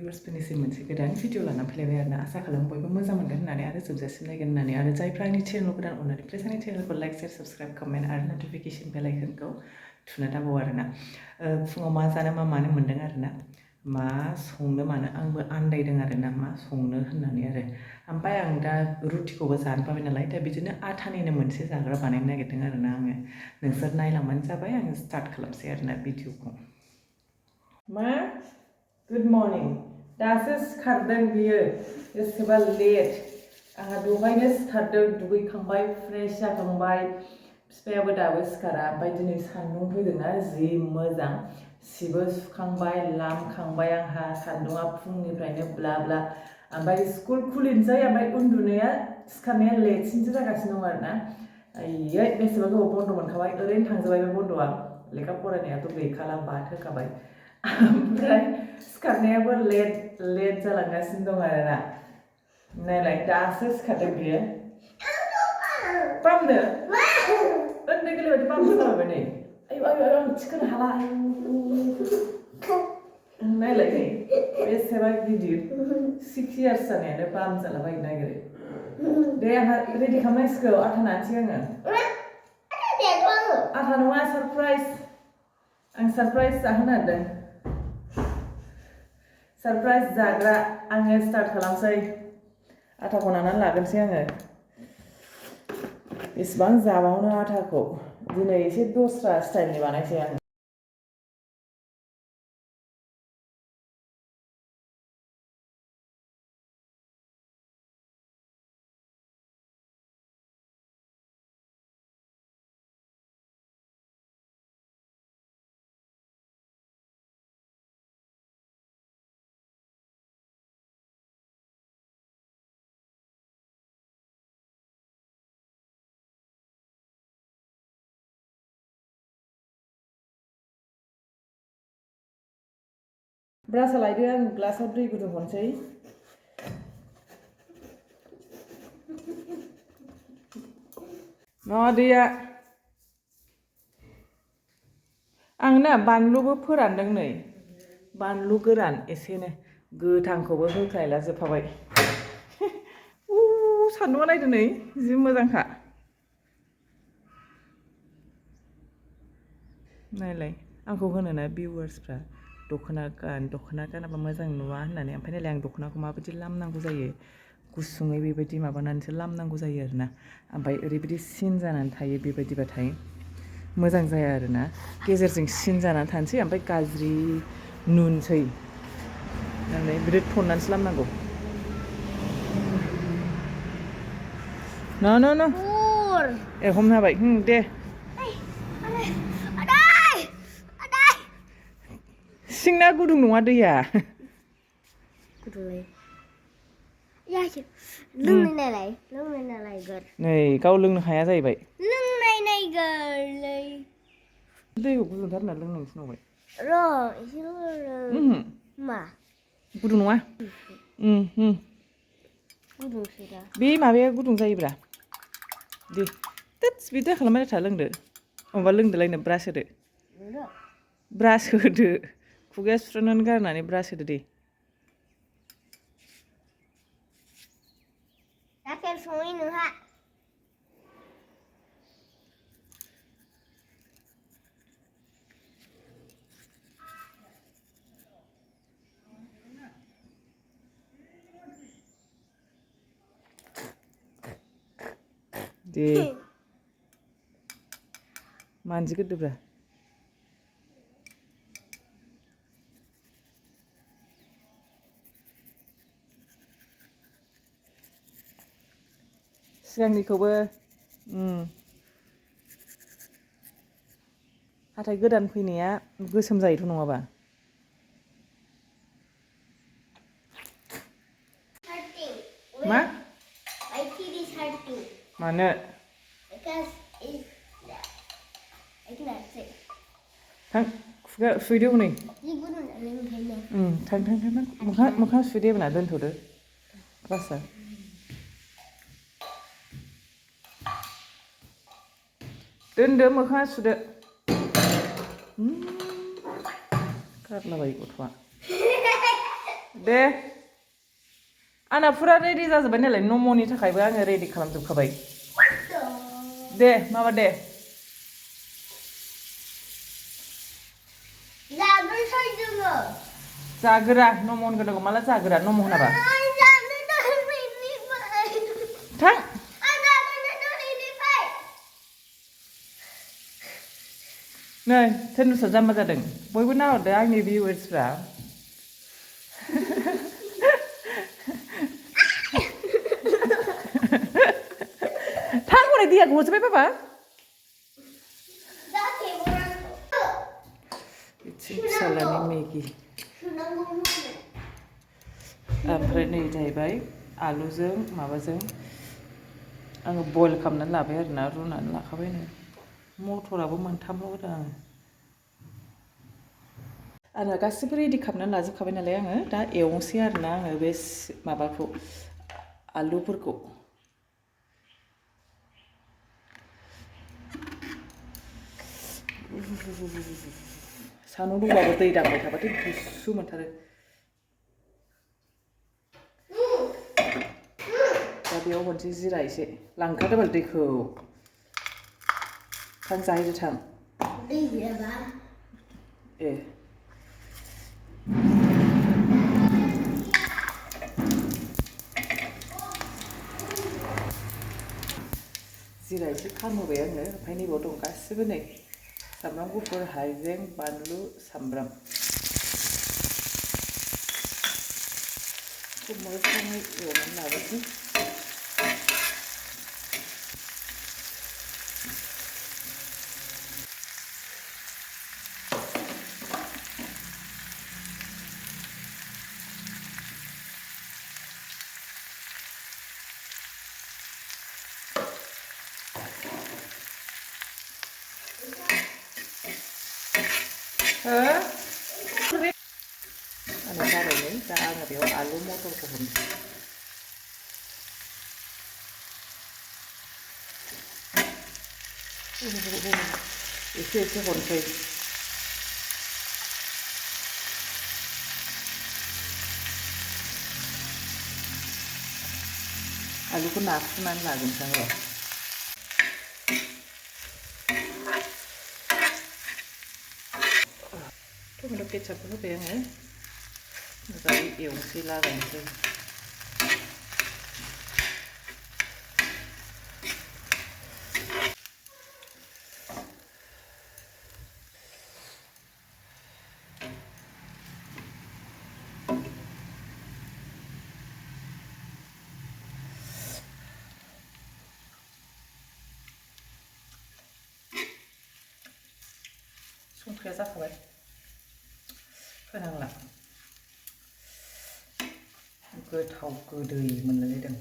भिउवार्सफोरनिसिम मोनसे गोदान भिडिअ लाना फैलायबाय आरोना आसा खालामो बयबो मोजां मोनगोन होननानै आरो जोबजासिम नायगोन होननानै आरो जायफ्रा आंनि चेनेल गोदान अननानै प्लिज आंनि चेनेलखौ लाइक शेयार साबस्क्राइब कमेन्ट आरो नटिफिकेसन बेल आइकनखौ थुना दाबाव आरोना फुङाव मा जानो मा मानो मोन्दों आरोना मा संनो मानो आंबो आन्दायदों आरोना मा संनो होननानै आरो ओमफ्राय आं दा रुटिखौबो जानो बाबाय नालाय दा बिदिनो आटानिनो मोनसे जाग्रा बानायनो नागिरदों आरोना आङो नोंसोर नायलांबानो जाबाय आङो स्टार्ट खालामसै आरोना भिडिअखौ मा गुड मर्निं दासो सिखारदों बियो एसेबा लेट आंहा दहायनो सिखारदों दुगैखांबाय फ्रेश जाखांबाय बिफायाबो दाबो सिखारा ओमफ्राय दिनै सान्दुं फैदोंना जि मोजां सिबो सुखांबाय लामखांबाय आंहा सान्दुङा फुंनिफ्रायनो ब्ला ब्ला ओमफ्राय स्कुल खुलिनोसै ओमफ्राय उन्दुनाया सिखारनाया लेटसिनसो जागासिनो दं आरोना आयै बेसेबा गोबाव बन्द मोनखाबाय ओरैनो थांजोबबाय बे बन्दआ लेखा फरायनायाथ' गैखाला बाद होखाबाय ओमफ्राय सिखारनायाबो लेट जालांगासिनो दं आरोना नायलाय दासो सिखारदों बियो बामनो उन्दै गोरलै बायदि बामनो जाबाय नै आयौ आयौ आं थिखोनो हाला नायलाय नै बेसेबा गिदिर 6 इयार्स जानायानो बाम जालाबायनो नागिरो दे आंहा रेडि खालामनांसिगौ आथा नानोसै आङो आथा नङा सारप्राइज आं सारप्राइज जाहोनो नागिरदों सारप्राइज जाग्रा आङो स्टार्ट खालामसै आटाखौ नानानै लागोनसै आङो बेसेबां जाबावनो आटाखौ दिनै एसे दस्रा स्टाइलनि बानायसै आङो ब्रासआ लायदो आं ग्लासाव दै गुदुं हरनोसै मा दैया आं ना बानलुबो फोरानदों नै बानलु गोरान एसेनो गोथांखौबो होख्लायला जोबफाबाय सान्दुङा नायदो नै जि मोजांखा नायलाय आंखौ होनोना भिउवार्सफ्रा दख'ना गानाबा मोजां नुवा होननानै ओमफ्राय नायलाय आं दख'नाखौ माबायदि लामनांगौ जायो गुसुङै बेबायदि माबानानैसो लामनांगौ जायो आरोना ओमफ्राय ओरैबायदि सिन जानानै थायो बेबायदिबाथाय मोजां जाया आरोना गेजेरजों सिन जानानै थानोसै ओमफ्राय गाज्रि नुनोसै नालाय बिदि थननानैसो लामनांगौ न ए हमनो हाबाय दे सिंना गुदुं नङा दैया नै गाव लोंनो हाया जाहैबाय दैखौ गुदुंथार होनना लोंनांगौ थिनबावबाय मा गुदुं नङा बे माबाया गुदुं जायोब्रा दे थोदस बिदि खालामबाय था लोंदो माबा लोंदोलायनो ब्रास होदो ब्रास होदो खुगाया सुस्रनानै गारनानै ब्रास होदो दे दे मानजिगोरदोब्रा सिगांनिखौबो हाथाय गोदान फैनाया गोसोम जायोथ' नङाबा मा मानो थां खुगा सुहैदो हनै थां मोखां सुहैदे होनना दोनथ'दो बासा दोनदो मोखाङा सुदो गारलाबायो गथ'आ दे आंना फुरा रेडि जाजोब्बाय नालाय नम'नि थाखायबो आङो रेडि खालामजोबखाबाय दे माबा दे जाग्रा नम' होनगोनांगौ माला जाग्रा नम' होनाबा थां नै थेनुसा जाम्बा जादों बयबो नाहरदो आंनि भिउवार्सफ्रा थां हनै दैया गजोबबाय बाबा फिसालानि मेगि ओमफ्राय नै जाहैबाय आलुजों माबाजों आङो बयल खालामनानै लाबाय आरोना रुनानै लाखाबायनो मटराबो मोनथामल' होदों आङो गासिबो रेडि खालामनानै लाजोबखाबाय नालाय आङो दा एवनोसै आरोना आङो बे माबाखौ आलुफोरखौ सान्दुं दुंबाबो दै दांबाय थाबाथाय गुसु मोनथारो दा बेयाव हरनोसै जिरा एसे लांखादो बाल दैखौ थां जाहैदो थां दै गैयाबा ए जिरा एसे खामहोबाय आङो ओमफ्राय नैबाव दं गासिबो नै सामब्राम गुफुर हाइजें बानलु सामब्राम मोजाङै एवनानै लानोसै आङो जाबाय नै दा आङो बेयाव आलु मटरखौ हरनोसै एसे एसे हरनोसै आलुखौ नाख्रुनानै लाग्रोनोसै आं र' टमेट' केचापखौ होबाय आङो मोजाङै एवनोसै लागायनोसै संख्रिया जाखाबाय होनांला गोथाव गोदै मोनलायलायदों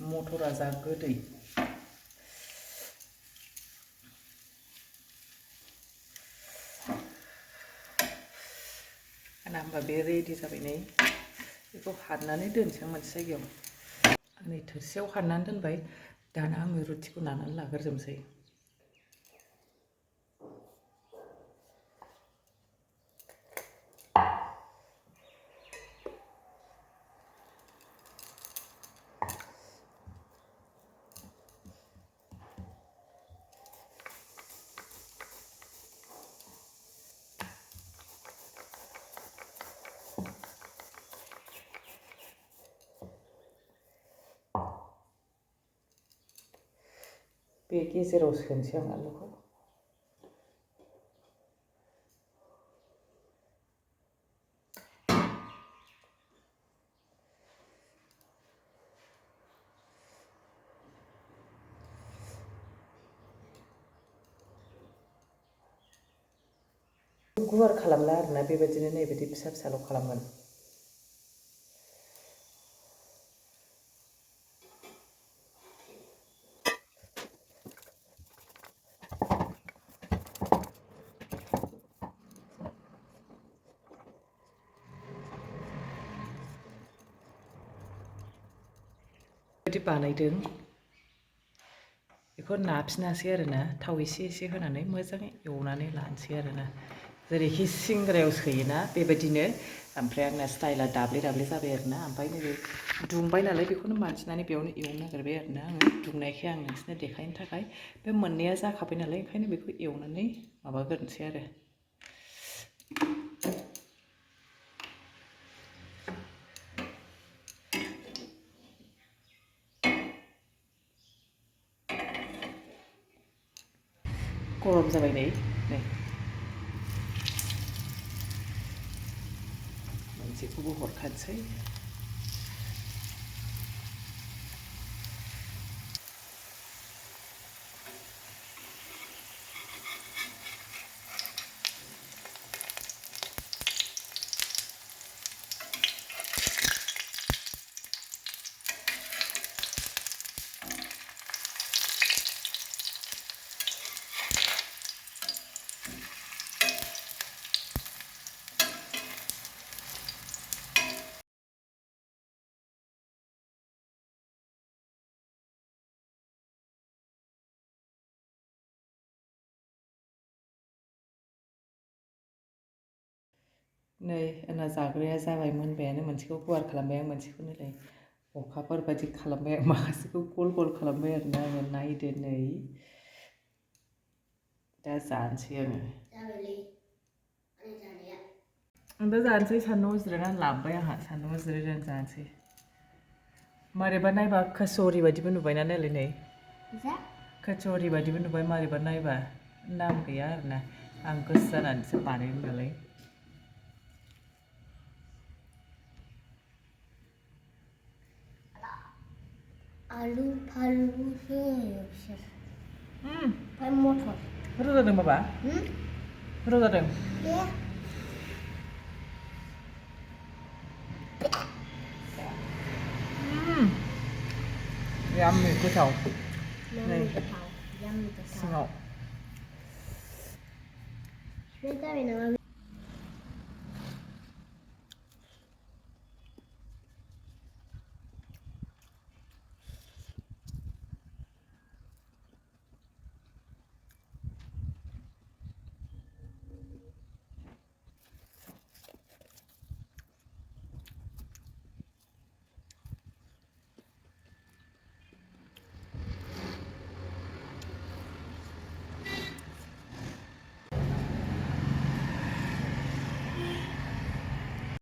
मटरा जा गोदै आंना होमबा बे रेडि जाबाय नै बेखौ हाननानै दोनसै आं मोनसे जायगायाव नै थोरसियाव हाननानै दोनबाय दाना आङो रुटिखौ नानानै लाग्रोजोबनोसै बे गेजेराव सोनोसै आं आलुखौ गुवार खालामला आरोना बेबायदिनो नैबायदि फिसा फिसाल' खालामगोन बेबायदि बानायदों बेखौ नाफिनासै आरोना थाव एसे एसे होनानै मोजाङै एवनानै लानोसै आरोना जेरैखि सिंग्रायाव सोयोना बेबायदिनो ओमफ्राय आंना स्टाइला दाब्ले दाब्ले जाबाय आरोना ओमफ्राय नैबे दुंबाय नालाय बेखौनो मानजिनानै बेयावनो एवनो नागिरबाय आरोना आङो दुंनायखाय आं नोंसोरनो देखायनो थाखाय बे मोननैया जाखाबाय नालाय ओंखायनो बेखौ एवनानै माबाग्रोनोसै आरो गरम जाबाय नै मोनसेखौबो हरखानोसै नै आंना जाग्राया जाबाय मोनबायानो मोनसेखौ गुवार खालामबाय आं मोनसेखौ नैलाय अखाफोर बायदि खालामबाय आं माखासेखौ गल गल खालामबाय आरोना आङो नायदो नै दा जानोसै आङो आं दा जानोसै सान्दुङाव जिरायनानै लाबोबाय आंहा सान्दुङाव जिरायनानै जानोसै मारैबा नायबा कचौरि बायदिबो नुबायना नायलाय नै कचौरि बायदिबो नुबाय मारैबा नायबा नाम गैया आरोना आं गोसो जानानैसो बानायदों नालाय आलु फालु होयो बिसोर ओमफ्राय मटर रोजादों बाबा रोजादों याम्मी गोथाव नै सिङाव बे जाबाय नामा